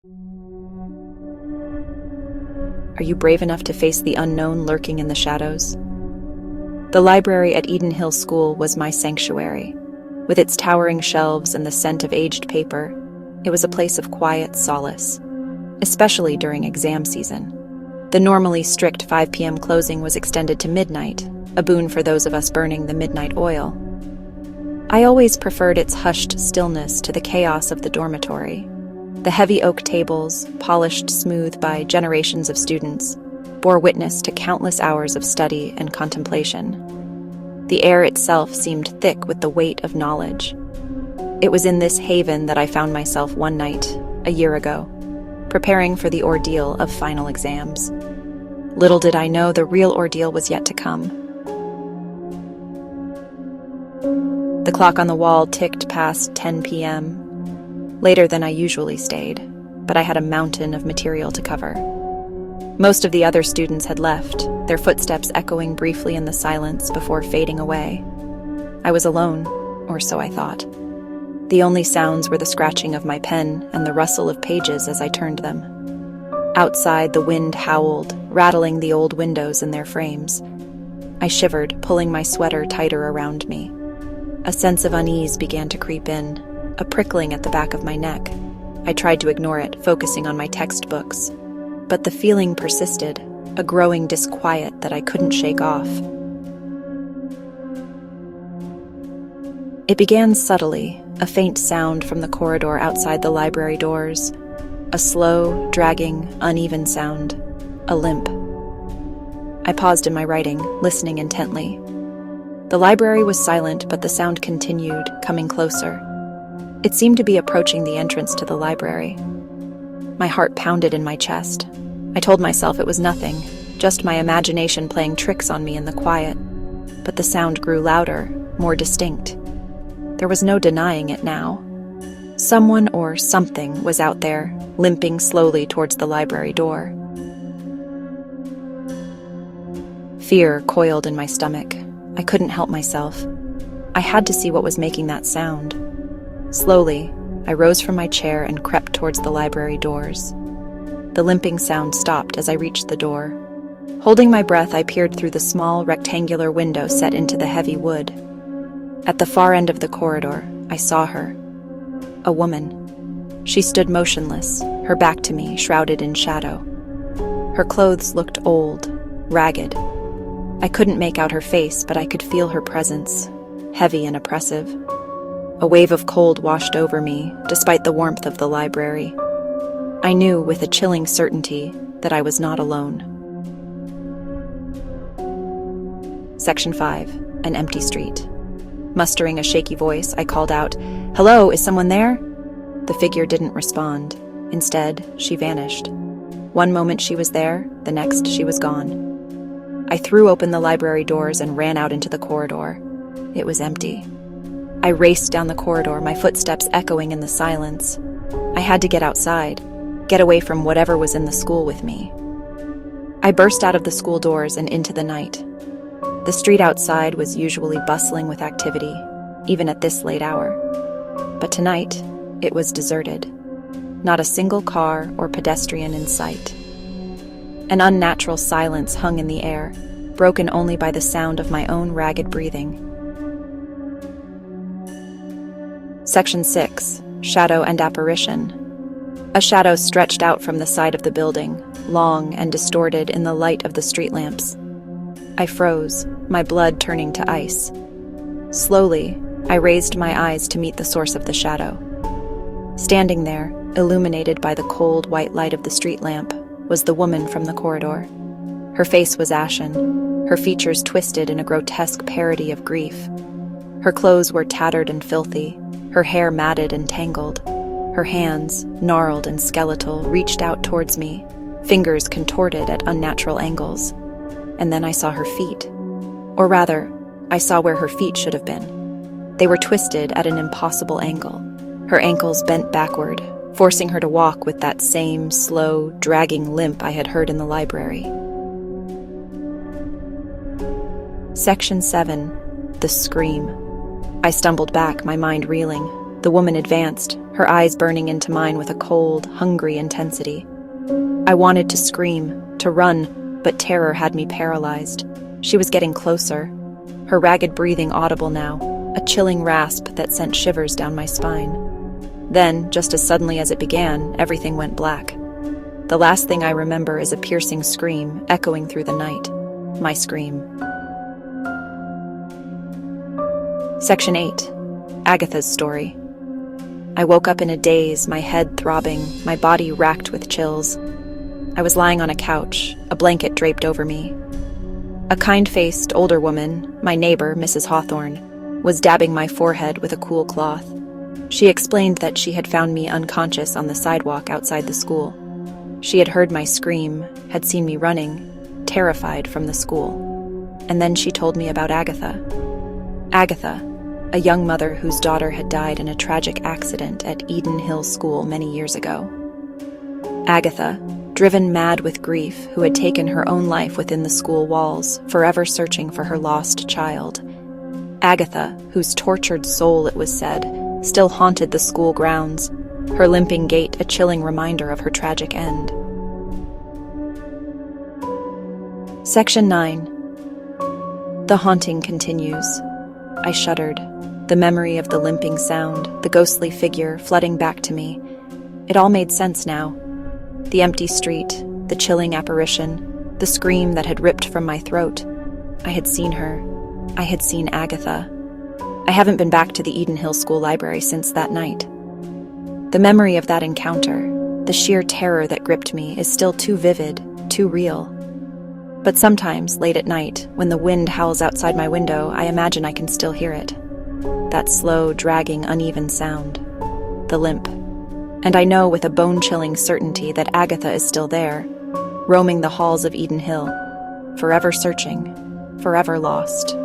Are you brave enough to face the unknown lurking in the shadows? The library at Eden Hill School was my sanctuary. With its towering shelves and the scent of aged paper, it was a place of quiet solace, especially during exam season. The normally strict 5 p.m. closing was extended to midnight, a boon for those of us burning the midnight oil. I always preferred its hushed stillness to the chaos of the dormitory. The heavy oak tables, polished smooth by generations of students, bore witness to countless hours of study and contemplation. The air itself seemed thick with the weight of knowledge. It was in this haven that I found myself one night, a year ago, preparing for the ordeal of final exams. Little did I know the real ordeal was yet to come. The clock on the wall ticked past 10 p.m., later than I usually stayed, but I had a mountain of material to cover. Most of the other students had left, their footsteps echoing briefly in the silence before fading away. I was alone, or so I thought. The only sounds were the scratching of my pen and the rustle of pages as I turned them. Outside, the wind howled, rattling the old windows in their frames. I shivered, pulling my sweater tighter around me. A sense of unease began to creep in, a prickling at the back of my neck. I tried to ignore it, focusing on my textbooks. But the feeling persisted, a growing disquiet that I couldn't shake off. It began subtly, a faint sound from the corridor outside the library doors. A slow, dragging, uneven sound. A limp. I paused in my writing, listening intently. The library was silent, but the sound continued, coming closer. It seemed to be approaching the entrance to the library. My heart pounded in my chest. I told myself it was nothing, just my imagination playing tricks on me in the quiet. But the sound grew louder, more distinct. There was no denying it now. Someone or something was out there, limping slowly towards the library door. Fear coiled in my stomach. I couldn't help myself. I had to see what was making that sound. Slowly, I rose from my chair and crept towards the library doors. The limping sound stopped as I reached the door. Holding my breath, I peered through the small, rectangular window set into the heavy wood. At the far end of the corridor, I saw her. A woman. She stood motionless, her back to me, shrouded in shadow. Her clothes looked old, ragged. I couldn't make out her face, but I could feel her presence, heavy and oppressive. A wave of cold washed over me, despite the warmth of the library. I knew with a chilling certainty that I was not alone. Section 5. An empty street. Mustering a shaky voice, I called out, "Hello, is someone there?" The figure didn't respond. Instead, she vanished. One moment she was there, the next she was gone. I threw open the library doors and ran out into the corridor. It was empty. I raced down the corridor, my footsteps echoing in the silence. I had to get outside, get away from whatever was in the school with me. I burst out of the school doors and into the night. The street outside was usually bustling with activity, even at this late hour. But tonight, it was deserted. Not a single car or pedestrian in sight. An unnatural silence hung in the air, broken only by the sound of my own ragged breathing. Section 6. Shadow and Apparition. A shadow stretched out from the side of the building, long and distorted in the light of the street lamps. I froze, my blood turning to ice. Slowly, I raised my eyes to meet the source of the shadow. Standing there, illuminated by the cold white light of the street lamp, was the woman from the corridor. Her face was ashen, her features twisted in a grotesque parody of grief. Her clothes were tattered and filthy, her hair matted and tangled. Her hands, gnarled and skeletal, reached out towards me, fingers contorted at unnatural angles. And then I saw her feet. Or rather, I saw where her feet should have been. They were twisted at an impossible angle. Her ankles bent backward, forcing her to walk with that same slow, dragging limp I had heard in the library. Section 7. The Scream. I stumbled back, my mind reeling. The woman advanced, her eyes burning into mine with a cold, hungry intensity. I wanted to scream, to run, but terror had me paralyzed. She was getting closer, her ragged breathing audible now, a chilling rasp that sent shivers down my spine. Then, just as suddenly as it began, everything went black. The last thing I remember is a piercing scream echoing through the night. My scream. Section 8. Agatha's story. I woke up in a daze, my head throbbing, my body racked with chills. I was lying on a couch, a blanket draped over me. A kind-faced, older woman, my neighbor, Mrs. Hawthorne, was dabbing my forehead with a cool cloth. She explained that she had found me unconscious on the sidewalk outside the school. She had heard my scream, had seen me running, terrified from the school. And then she told me about Agatha. Agatha, a young mother whose daughter had died in a tragic accident at Eden Hill School many years ago. Agatha, driven mad with grief, who had taken her own life within the school walls, forever searching for her lost child. Agatha, whose tortured soul, it was said, still haunted the school grounds, her limping gait a chilling reminder of her tragic end. Section 9. The haunting continues. I shuddered, the memory of the limping sound, the ghostly figure flooding back to me. It all made sense now. The empty street, the chilling apparition, the scream that had ripped from my throat. I had seen her. I had seen Agatha. I haven't been back to the Eden Hill School library since that night. The memory of that encounter, the sheer terror that gripped me, is still too vivid, too real. But sometimes, late at night, when the wind howls outside my window, I imagine I can still hear it. That slow, dragging, uneven sound. The limp. And I know with a bone-chilling certainty that Agatha is still there, roaming the halls of Eden Hill, forever searching, forever lost.